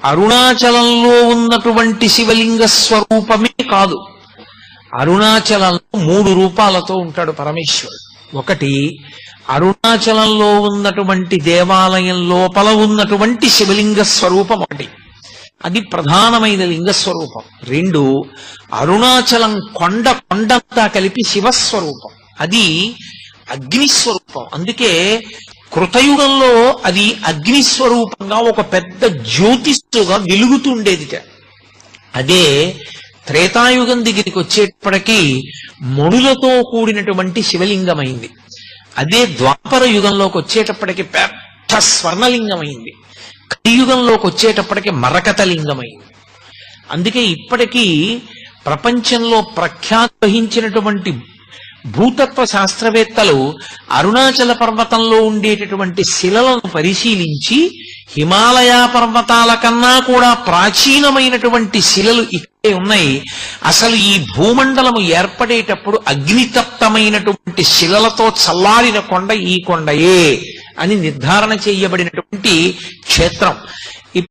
అరుణాచలంలో ఉన్నటువంటి శివలింగ స్వరూపమే కాదు. అరుణాచలంలో 3 రూపాలతో ఉంటాడు పరమేశ్వరుడు. ఒకటి, అరుణాచలంలో ఉన్నటువంటి దేవాలయం లోపల ఉన్నటువంటి శివలింగ స్వరూపం ఒకటి, అది ప్రధానమైన లింగ స్వరూపం. 2, అరుణాచలం కొండంతా కలిపి శివస్వరూపం, అది అగ్నిస్వరూపం. అందుకే కృతయుగంలో అది అగ్నిస్వరూపంగా ఒక పెద్ద జ్యోతిస్సుగా వెలుగుతుండేదిట. అదే త్రేతాయుగం దగ్గరికి వచ్చేటప్పటికీ మణులతో కూడినటువంటి శివలింగమైంది. అదే ద్వాపర యుగంలోకి వచ్చేటప్పటికి పెద్ద స్వర్ణలింగమైంది. కలియుగంలోకి వచ్చేటప్పటికి మరకత లింగమైంది. అందుకే ఇప్పటికీ ప్రపంచంలో ప్రఖ్యాతి వహించినటువంటి భూతత్వ శాస్త్రవేత్తలు అరుణాచల పర్వతంలో ఉండేటటువంటి శిలలను పరిశీలించి హిమాలయ పర్వతాల కన్నా కూడా ప్రాచీనమైనటువంటి శిలలు ఇక్కడే ఉన్నాయి, అసలు ఈ భూమండలము ఏర్పడేటప్పుడు అగ్నితప్తమైనటువంటి శిలలతో చల్లారిన కొండ ఈ కొండయే అని నిర్ధారణ చేయబడినటువంటి క్షేత్రం.